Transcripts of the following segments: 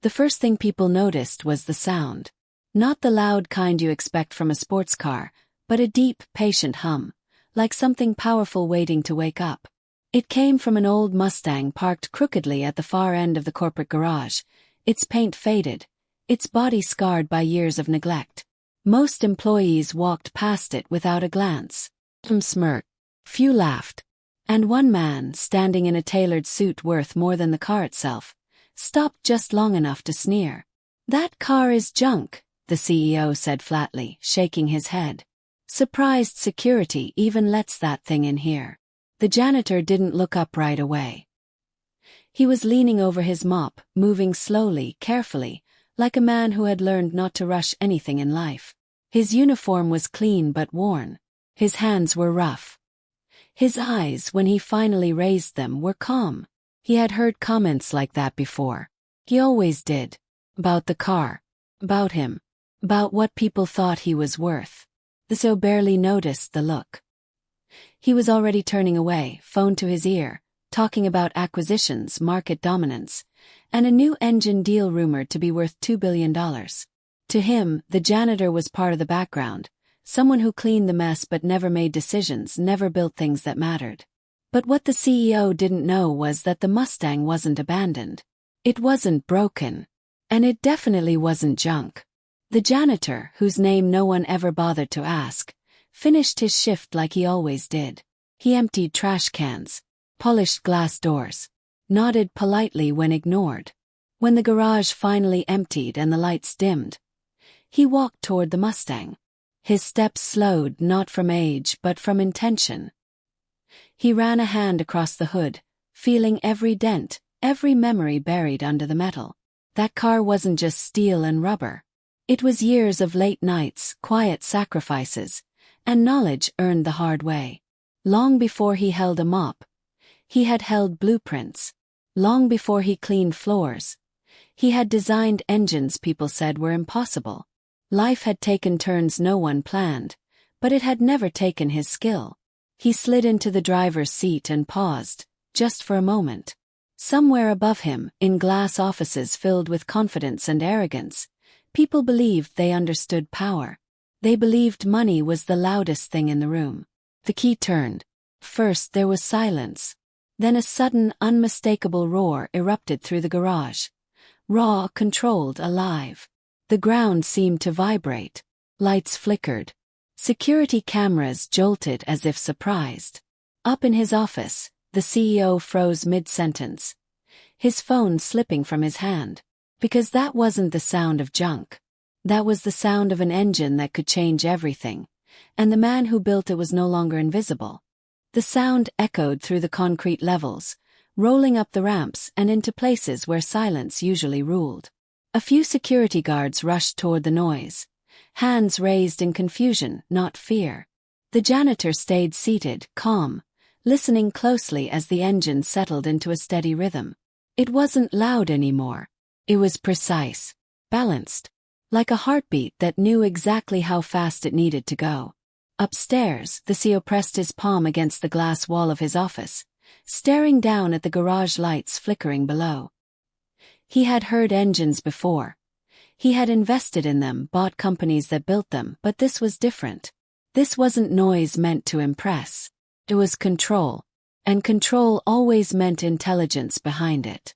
The first thing people noticed was the sound. Not the loud kind you expect from a sports car, but a deep, patient hum, like something powerful waiting to wake up. It came from an old Mustang parked crookedly at the far end of the corporate garage, its paint faded, its body scarred by years of neglect. Most employees walked past it without a glance. Some smirked, few laughed, and one man, standing in a tailored suit worth more than the car itself, stopped just long enough to sneer. "That car is junk," the CEO said flatly, shaking his head. "Surprised security even lets that thing in here." The janitor didn't look up right away. He was leaning over his mop, moving slowly, carefully, like a man who had learned not to rush anything in life. His uniform was clean but worn. His hands were rough. His eyes, when he finally raised them, were calm. He had heard comments like that before. He always did. About the car. About him. About what people thought he was worth. The CEO barely noticed the look. He was already turning away, phone to his ear, talking about acquisitions, market dominance, and a new engine deal rumored to be worth $2 billion. To him, the janitor was part of the background, someone who cleaned the mess but never made decisions, never built things that mattered. But what the CEO didn't know was that the Mustang wasn't abandoned. It wasn't broken. And it definitely wasn't junk. The janitor, whose name no one ever bothered to ask, finished his shift like he always did. He emptied trash cans, polished glass doors, nodded politely when ignored. When the garage finally emptied and the lights dimmed, he walked toward the Mustang. His steps slowed not from age but from intention. He ran a hand across the hood, feeling every dent, every memory buried under the metal. That car wasn't just steel and rubber. It was years of late nights, quiet sacrifices, and knowledge earned the hard way. Long before he held a mop, he had held blueprints. Long before he cleaned floors, he had designed engines people said were impossible. Life had taken turns no one planned, but it had never taken his skill. He slid into the driver's seat and paused, just for a moment. Somewhere above him, in glass offices filled with confidence and arrogance, people believed they understood power. They believed money was the loudest thing in the room. The key turned. First there was silence. Then a sudden, unmistakable roar erupted through the garage. Raw, controlled, alive. The ground seemed to vibrate. Lights flickered. Security cameras jolted as if surprised. Up in his office, the CEO froze mid-sentence, his phone slipping from his hand. Because that wasn't the sound of junk. That was the sound of an engine that could change everything, and the man who built it was no longer invisible. The sound echoed through the concrete levels, rolling up the ramps and into places where silence usually ruled. A few security guards rushed toward the noise, hands raised in confusion, not fear. The janitor stayed seated, calm, listening closely as the engine settled into a steady rhythm. It wasn't loud anymore. It was precise, balanced, like a heartbeat that knew exactly how fast it needed to go. Upstairs, the CEO pressed his palm against the glass wall of his office, staring down at the garage lights flickering below. He had heard engines before. He had invested in them, bought companies that built them, but this was different. This wasn't noise meant to impress. It was control, and control always meant intelligence behind it.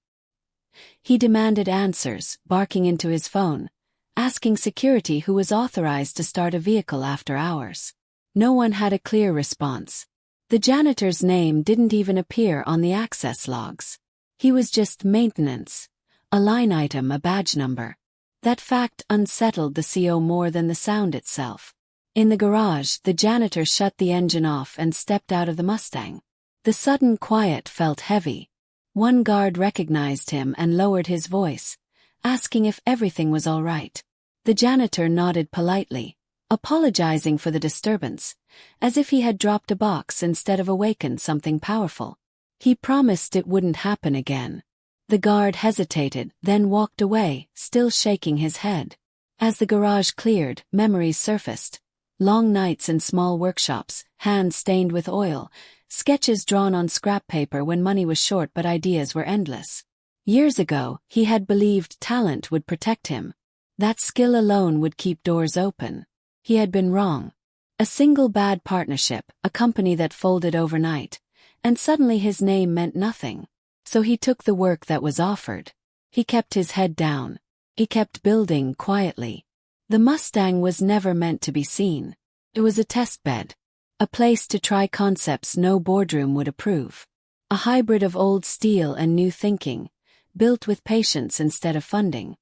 He demanded answers, barking into his phone, asking security who was authorized to start a vehicle after hours. No one had a clear response. The janitor's name didn't even appear on the access logs. He was just maintenance, a line item, a badge number. That fact unsettled the CEO more than the sound itself. In the garage, the janitor shut the engine off and stepped out of the Mustang. The sudden quiet felt heavy. One guard recognized him and lowered his voice, asking if everything was all right. The janitor nodded politely, apologizing for the disturbance, as if he had dropped a box instead of awakened something powerful. He promised it wouldn't happen again. The guard hesitated, then walked away, still shaking his head. As the garage cleared, memories surfaced. Long nights in small workshops, hands stained with oil, sketches drawn on scrap paper when money was short but ideas were endless. Years ago, he had believed talent would protect him. That skill alone would keep doors open. He had been wrong. A single bad partnership, a company that folded overnight, and suddenly his name meant nothing. So he took the work that was offered. He kept his head down. He kept building quietly. The Mustang was never meant to be seen. It was a test bed. A place to try concepts no boardroom would approve. A hybrid of old steel and new thinking, built with patience instead of funding.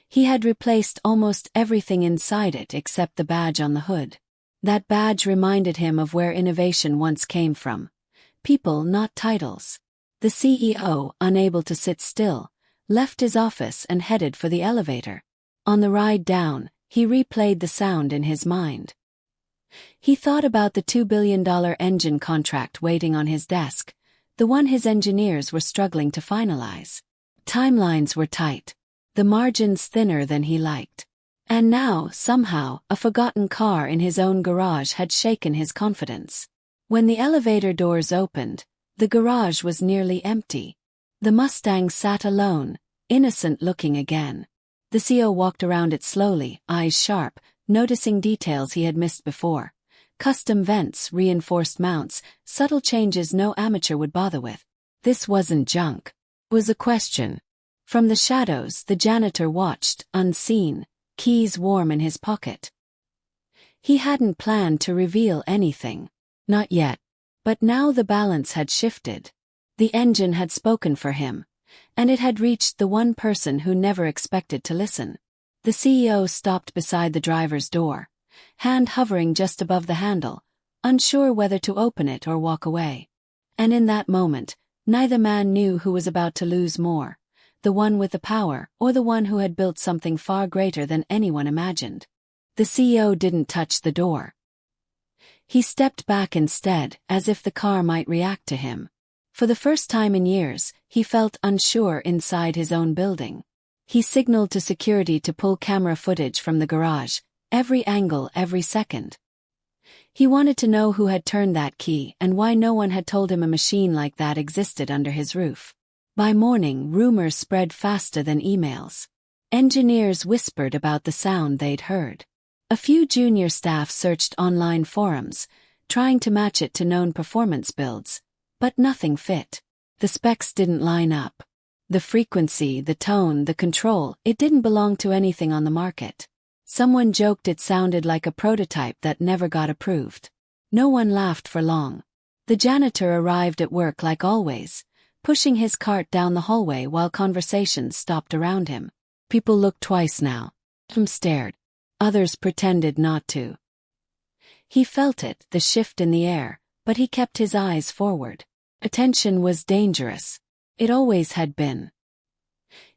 He had replaced almost everything inside it except the badge on the hood. That badge reminded him of where innovation once came from. People, not titles. The CEO, unable to sit still, left his office and headed for the elevator. On the ride down, he replayed the sound in his mind. He thought about the $2 billion engine contract waiting on his desk, the one his engineers were struggling to finalize. Timelines were tight, the margins thinner than he liked. And now, somehow, a forgotten car in his own garage had shaken his confidence. When the elevator doors opened, the garage was nearly empty. The Mustang sat alone, innocent-looking again. The CEO walked around it slowly, eyes sharp, noticing details he had missed before. Custom vents, reinforced mounts, subtle changes no amateur would bother with. This wasn't junk. It was a question. From the shadows, the janitor watched, unseen, keys warm in his pocket. He hadn't planned to reveal anything. Not yet. But now the balance had shifted. The engine had spoken for him, and it had reached the one person who never expected to listen. The CEO stopped beside the driver's door, hand hovering just above the handle, unsure whether to open it or walk away. And in that moment, neither man knew who was about to lose more, the one with the power or the one who had built something far greater than anyone imagined. The CEO didn't touch the door. He stepped back instead, as if the car might react to him. For the first time in years, he felt unsure inside his own building. He signaled to security to pull camera footage from the garage, every angle, every second. He wanted to know who had turned that key and why no one had told him a machine like that existed under his roof. By morning, rumors spread faster than emails. Engineers whispered about the sound they'd heard. A few junior staff searched online forums, trying to match it to known performance builds, but nothing fit. The specs didn't line up. The frequency, the tone, the control, it didn't belong to anything on the market. Someone joked it sounded like a prototype that never got approved. No one laughed for long. The janitor arrived at work like always, pushing his cart down the hallway while conversations stopped around him. People looked twice now. Some stared. Others pretended not to. He felt it, the shift in the air, but he kept his eyes forward. Attention was dangerous. It always had been.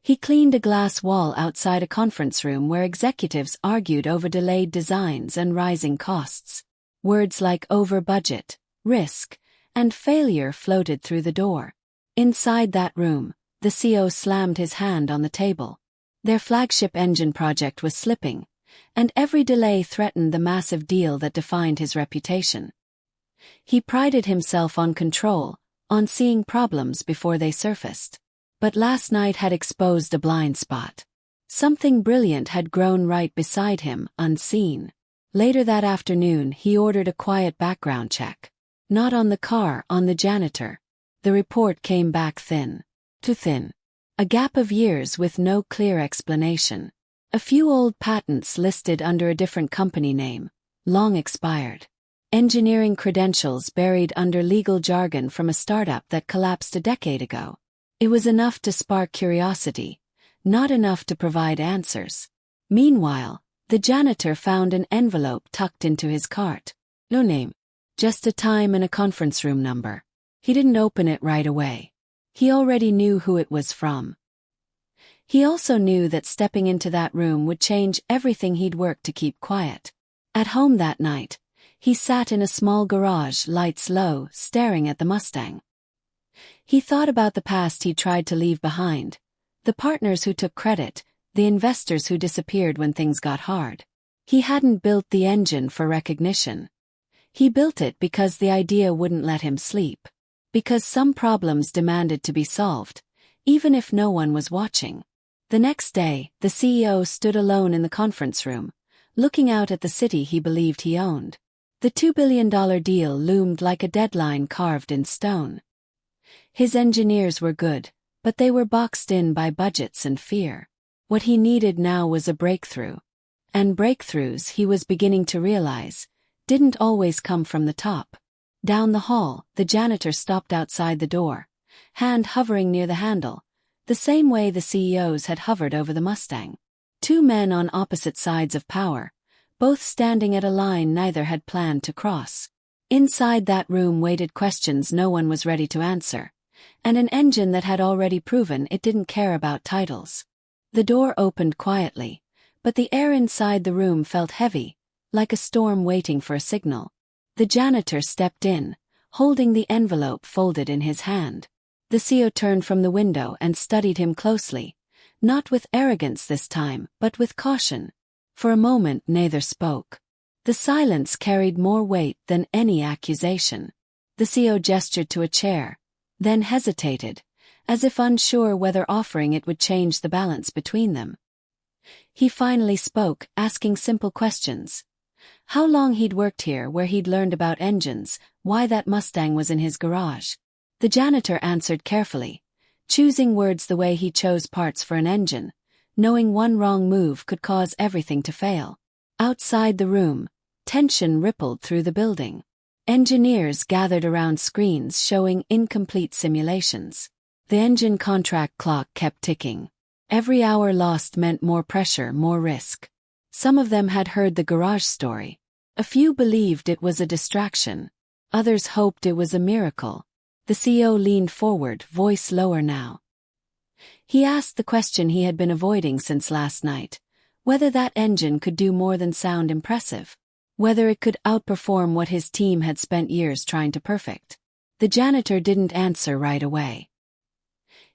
He cleaned a glass wall outside a conference room where executives argued over delayed designs and rising costs. Words like over budget, risk, and failure floated through the door. Inside that room, the CEO slammed his hand on the table. Their flagship engine project was slipping, and every delay threatened the massive deal that defined his reputation. He prided himself on control, on seeing problems before they surfaced. But last night had exposed a blind spot. Something brilliant had grown right beside him, unseen. Later that afternoon, he ordered a quiet background check. Not on the car, on the janitor. The report came back thin. Too thin. A gap of years with no clear explanation. A few old patents listed under a different company name, long expired. Engineering credentials buried under legal jargon from a startup that collapsed a decade ago. It was enough to spark curiosity, not enough to provide answers. Meanwhile, the janitor found an envelope tucked into his cart. No name. Just a time and a conference room number. He didn't open it right away. He already knew who it was from. He also knew that stepping into that room would change everything he'd worked to keep quiet. At home that night, he sat in a small garage, lights low, staring at the Mustang. He thought about the past he'd tried to leave behind, the partners who took credit, the investors who disappeared when things got hard. He hadn't built the engine for recognition. He built it because the idea wouldn't let him sleep. Because some problems demanded to be solved, even if no one was watching. The next day, the CEO stood alone in the conference room, looking out at the city he believed he owned. The $2 billion deal loomed like a deadline carved in stone. His engineers were good, but they were boxed in by budgets and fear. What he needed now was a breakthrough. And breakthroughs, he was beginning to realize, didn't always come from the top. Down the hall, the janitor stopped outside the door, hand hovering near the handle, the same way the CEOs had hovered over the Mustang. Two men on opposite sides of power, both standing at a line neither had planned to cross. Inside that room waited questions no one was ready to answer, and an engine that had already proven it didn't care about titles. The door opened quietly, but the air inside the room felt heavy, like a storm waiting for a signal. The janitor stepped in, holding the envelope folded in his hand. The CEO turned from the window and studied him closely, not with arrogance this time, but with caution. For a moment neither spoke. The silence carried more weight than any accusation. The CEO gestured to a chair, then hesitated, as if unsure whether offering it would change the balance between them. He finally spoke, asking simple questions. How long he'd worked here, where he'd learned about engines, why that Mustang was in his garage. The janitor answered carefully, choosing words the way he chose parts for an engine, knowing one wrong move could cause everything to fail. Outside the room, tension rippled through the building. Engineers gathered around screens showing incomplete simulations. The engine contract clock kept ticking. Every hour lost meant more pressure, more risk. Some of them had heard the garage story. A few believed it was a distraction. Others hoped it was a miracle. The CEO leaned forward, voice lower now. He asked the question he had been avoiding since last night, whether that engine could do more than sound impressive, whether it could outperform what his team had spent years trying to perfect. The janitor didn't answer right away.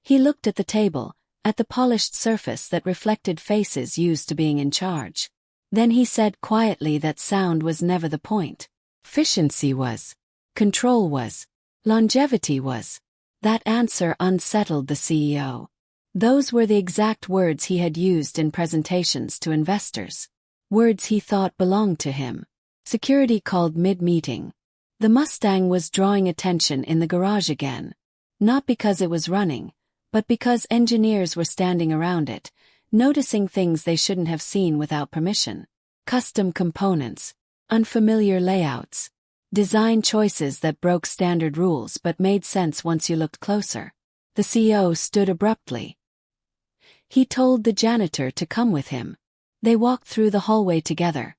He looked at the table, at the polished surface that reflected faces used to being in charge. Then he said quietly that sound was never the point. Efficiency was. Control was. Longevity was. That answer unsettled the CEO. Those were the exact words he had used in presentations to investors. Words he thought belonged to him. Security called mid-meeting. The Mustang was drawing attention in the garage again. Not because it was running, but because engineers were standing around it, noticing things they shouldn't have seen without permission. Custom components, unfamiliar layouts, design choices that broke standard rules but made sense once you looked closer. The CEO stood abruptly. He told the janitor to come with him. They walked through the hallway together,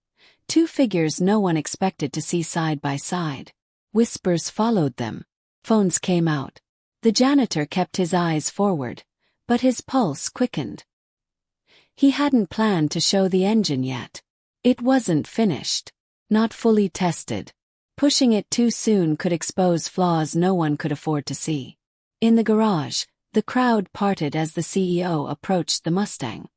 two figures no one expected to see side by side. Whispers followed them. Phones came out. The janitor kept his eyes forward, but his pulse quickened. He hadn't planned to show the engine yet. It wasn't finished. Not fully tested. Pushing it too soon could expose flaws no one could afford to see. In the garage, the crowd parted as the CEO approached the Mustang.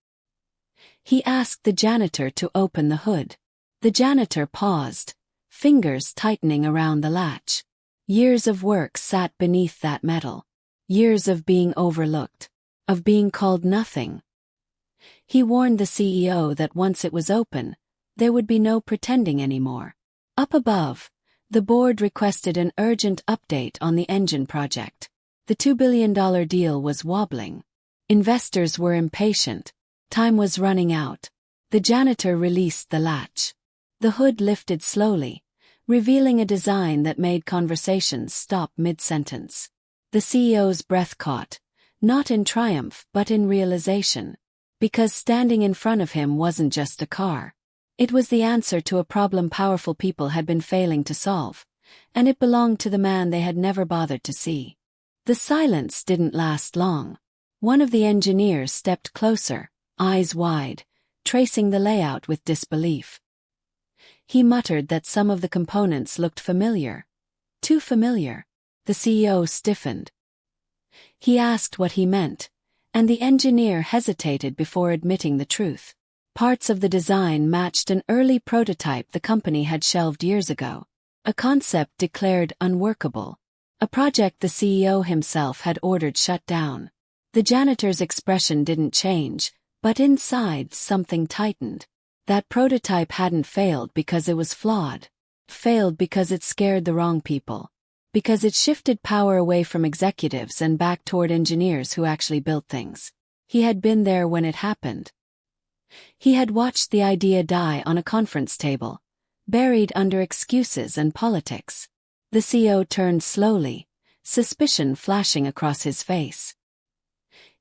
He asked the janitor to open the hood. The janitor paused, fingers tightening around the latch. Years of work sat beneath that metal. Years of being overlooked. Of being called nothing. He warned the CEO that once it was open, there would be no pretending anymore. Up above, the board requested an urgent update on the engine project. The $2 billion deal was wobbling. Investors were impatient. Time was running out. The janitor released the latch. The hood lifted slowly, revealing a design that made conversations stop mid-sentence. The CEO's breath caught, not in triumph but in realization. Because standing in front of him wasn't just a car. It was the answer to a problem powerful people had been failing to solve, and it belonged to the man they had never bothered to see. The silence didn't last long. One of the engineers stepped closer, eyes wide, tracing the layout with disbelief. He muttered that some of the components looked familiar. Too familiar. The CEO stiffened. He asked what he meant, and the engineer hesitated before admitting the truth. Parts of the design matched an early prototype the company had shelved years ago. A concept declared unworkable. A project the CEO himself had ordered shut down. The janitor's expression didn't change, but inside something tightened. That prototype hadn't failed because it was flawed. Failed because it scared the wrong people. Because it shifted power away from executives and back toward engineers who actually built things. He had been there when it happened. He had watched the idea die on a conference table, buried under excuses and politics. The CEO turned slowly, suspicion flashing across his face.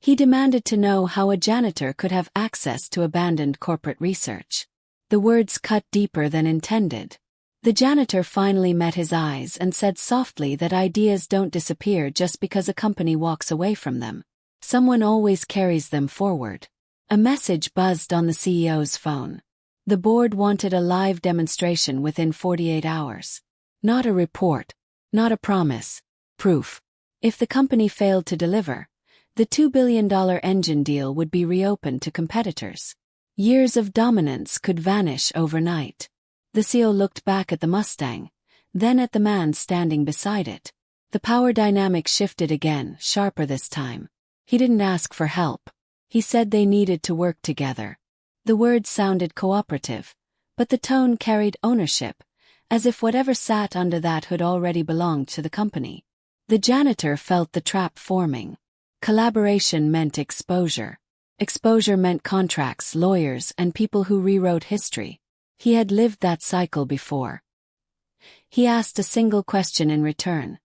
He demanded to know how a janitor could have access to abandoned corporate research. The words cut deeper than intended. The janitor finally met his eyes and said softly that ideas don't disappear just because a company walks away from them. Someone always carries them forward. A message buzzed on the CEO's phone. The board wanted a live demonstration within 48 hours. Not a report. Not a promise. Proof. If the company failed to deliver, the $2 billion engine deal would be reopened to competitors. Years of dominance could vanish overnight. The CEO looked back at the Mustang, then at the man standing beside it. The power dynamic shifted again, sharper this time. He didn't ask for help. He said they needed to work together. The words sounded cooperative, but the tone carried ownership, as if whatever sat under that hood already belonged to the company. The janitor felt the trap forming. Collaboration meant exposure. Exposure meant contracts, lawyers, and people who rewrote history. He had lived that cycle before. He asked a single question in return.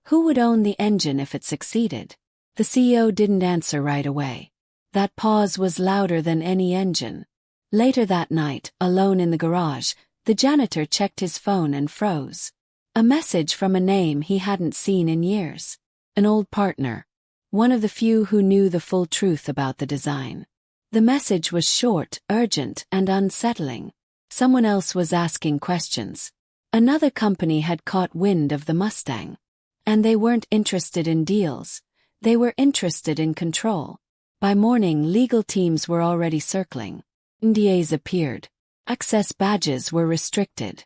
Who would own the engine if it succeeded? The CEO didn't answer right away. That pause was louder than any engine. Later that night, alone in the garage, the janitor checked his phone and froze. A message from a name he hadn't seen in years. An old partner. One of the few who knew the full truth about the design. The message was short, urgent, and unsettling. Someone else was asking questions. Another company had caught wind of the Mustang. And they weren't interested in deals. They were interested in control. By morning, legal teams were already circling. NDAs appeared. Access badges were restricted.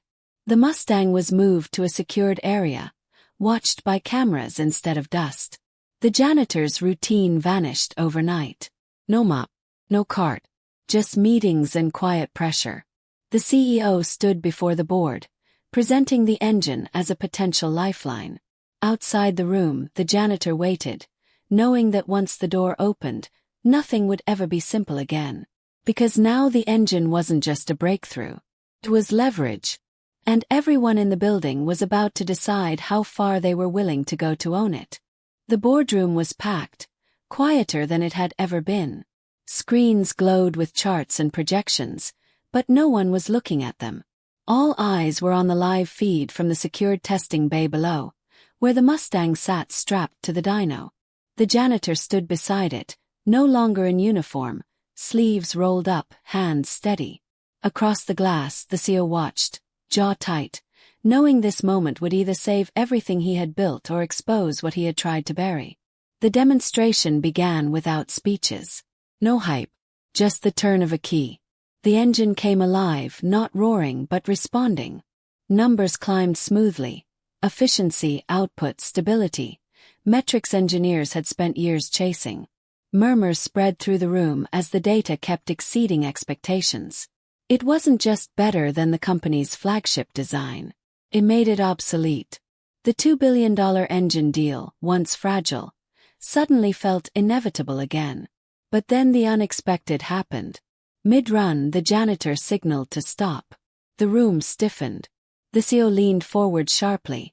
The Mustang was moved to a secured area, watched by cameras instead of dust. The janitor's routine vanished overnight. No mop, no cart, just meetings and quiet pressure. The CEO stood before the board, presenting the engine as a potential lifeline. Outside the room, the janitor waited, knowing that once the door opened, nothing would ever be simple again. Because now the engine wasn't just a breakthrough. It was leverage. And everyone in the building was about to decide how far they were willing to go to own it. The boardroom was packed, quieter than it had ever been. Screens glowed with charts and projections, but no one was looking at them. All eyes were on the live feed from the secured testing bay below, where the Mustang sat strapped to the dyno. The janitor stood beside it, no longer in uniform, sleeves rolled up, hands steady. Across the glass, the CEO watched, jaw tight, knowing this moment would either save everything he had built or expose what he had tried to bury. The demonstration began without speeches. No hype, just the turn of a key. The engine came alive, not roaring but responding. Numbers climbed smoothly. Efficiency, output, stability. Metrics engineers had spent years chasing. Murmurs spread through the room as the data kept exceeding expectations. It wasn't just better than the company's flagship design. It made it obsolete. The $2 billion engine deal, once fragile, suddenly felt inevitable again. But then the unexpected happened. Mid-run, the janitor signaled to stop. The room stiffened. The CEO leaned forward sharply,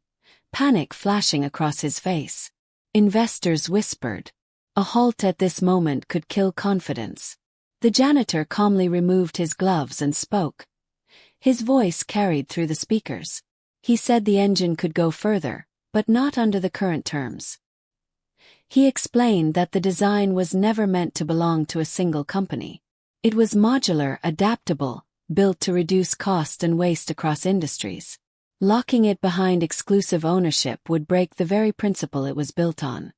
panic flashing across his face. Investors whispered. A halt at this moment could kill confidence. The janitor calmly removed his gloves and spoke. His voice carried through the speakers. He said the engine could go further, but not under the current terms. He explained that the design was never meant to belong to a single company. It was modular, adaptable, built to reduce cost and waste across industries. Locking it behind exclusive ownership would break the very principle it was built on.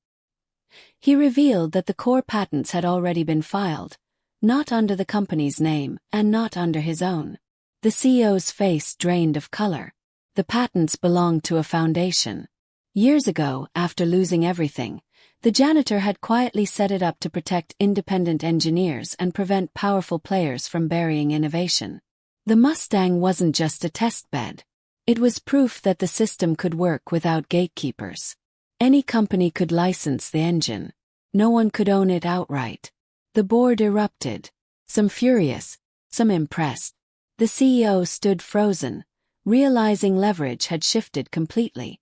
He revealed that the core patents had already been filed, not under the company's name and not under his own. The CEO's face drained of color. The patents belonged to a foundation. Years ago, after losing everything, The janitor had quietly set it up to protect independent engineers and prevent powerful players from burying innovation. The Mustang wasn't just a test bed. It was proof that the system could work without gatekeepers. Any company could license the engine. No one could own it outright. The board erupted. Some furious, some impressed. The CEO stood frozen, realizing leverage had shifted completely.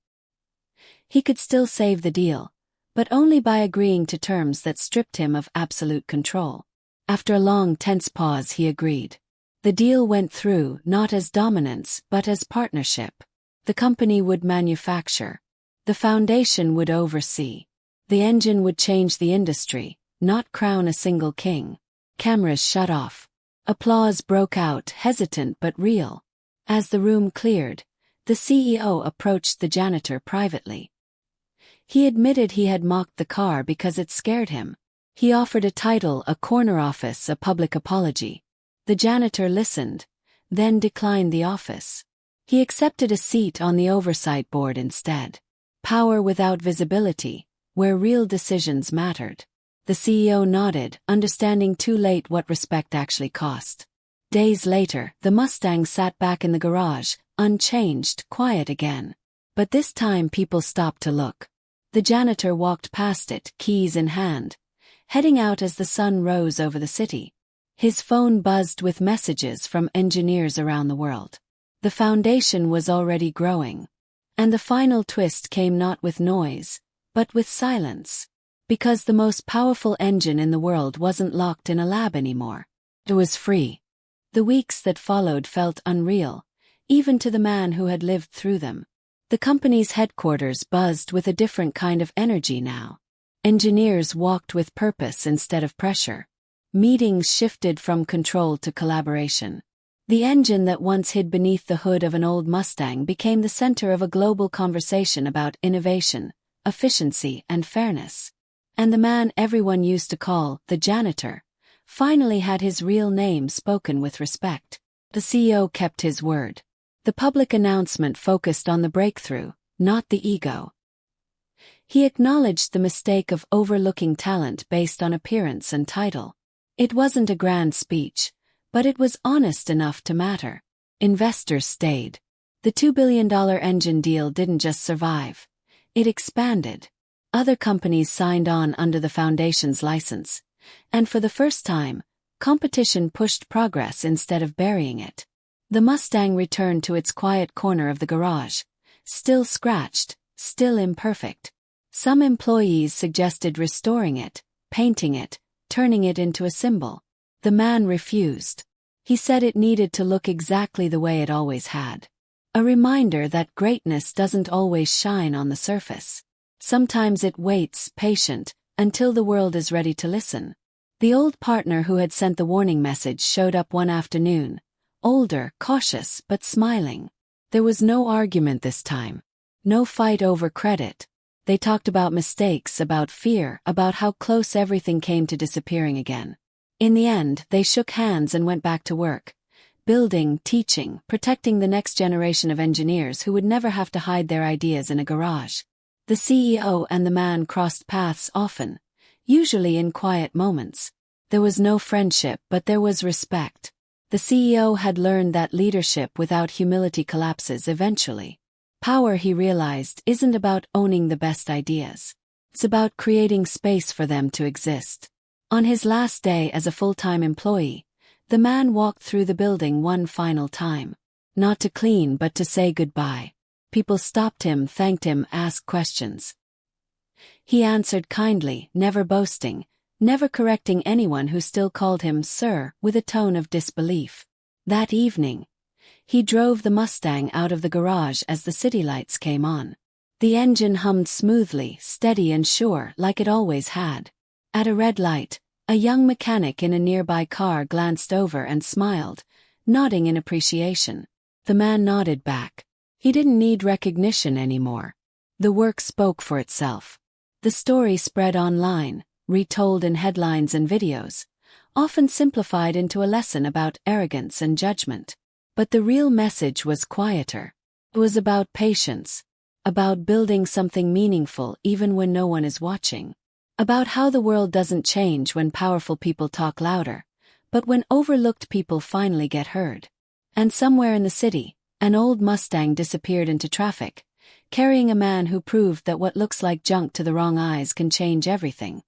He could still save the deal, but only by agreeing to terms that stripped him of absolute control. After a long, tense pause, he agreed. The deal went through not as dominance but as partnership. The company would manufacture. The foundation would oversee. The engine would change the industry, not crown a single king. Cameras shut off. Applause broke out, hesitant but real. As the room cleared, the CEO approached the janitor privately. He admitted he had mocked the car because it scared him. He offered a title, a corner office, a public apology. The janitor listened, then declined the office. He accepted a seat on the oversight board instead. Power without visibility, where real decisions mattered. The CEO nodded, understanding too late what respect actually cost. Days later, the Mustang sat back in the garage, unchanged, quiet again. But this time people stopped to look. The janitor walked past it, keys in hand, heading out as the sun rose over the city. His phone buzzed with messages from engineers around the world. The foundation was already growing. And the final twist came not with noise, but with silence. Because the most powerful engine in the world wasn't locked in a lab anymore. It was free. The weeks that followed felt unreal, even to the man who had lived through them. The company's headquarters buzzed with a different kind of energy now. Engineers walked with purpose instead of pressure. Meetings shifted from control to collaboration. The engine that once hid beneath the hood of an old Mustang became the center of a global conversation about innovation, efficiency, and fairness. And the man everyone used to call the janitor finally had his real name spoken with respect. The CEO kept his word. The public announcement focused on the breakthrough, not the ego. He acknowledged the mistake of overlooking talent based on appearance and title. It wasn't a grand speech, but it was honest enough to matter. Investors stayed. The $2 billion engine deal didn't just survive. It expanded. Other companies signed on under the foundation's license. And for the first time, competition pushed progress instead of burying it. The Mustang returned to its quiet corner of the garage. Still scratched, still imperfect. Some employees suggested restoring it, painting it, turning it into a symbol. The man refused. He said it needed to look exactly the way it always had. A reminder that greatness doesn't always shine on the surface. Sometimes it waits, patient, until the world is ready to listen. The old partner who had sent the warning message showed up one afternoon. Older, cautious, but smiling. There was no argument this time. No fight over credit. They talked about mistakes, about fear, about how close everything came to disappearing again. In the end, they shook hands and went back to work. Building, teaching, protecting the next generation of engineers who would never have to hide their ideas in a garage. The CEO and the man crossed paths often, usually in quiet moments. There was no friendship, but there was respect. The CEO had learned that leadership without humility collapses eventually. Power, he realized, isn't about owning the best ideas. It's about creating space for them to exist. On his last day as a full-time employee, the man walked through the building one final time. Not to clean but to say goodbye. People stopped him, thanked him, asked questions. He answered kindly, never boasting, never correcting anyone who still called him sir with a tone of disbelief. That evening, he drove the Mustang out of the garage as the city lights came on. The engine hummed smoothly, steady and sure, like it always had. At a red light, a young mechanic in a nearby car glanced over and smiled, nodding in appreciation. The man nodded back. He didn't need recognition anymore. The work spoke for itself. The story spread online, retold in headlines and videos, often simplified into a lesson about arrogance and judgment. But the real message was quieter. It was about patience, about building something meaningful even when no one is watching. About how the world doesn't change when powerful people talk louder, but when overlooked people finally get heard. And somewhere in the city, an old Mustang disappeared into traffic, carrying a man who proved that what looks like junk to the wrong eyes can change everything.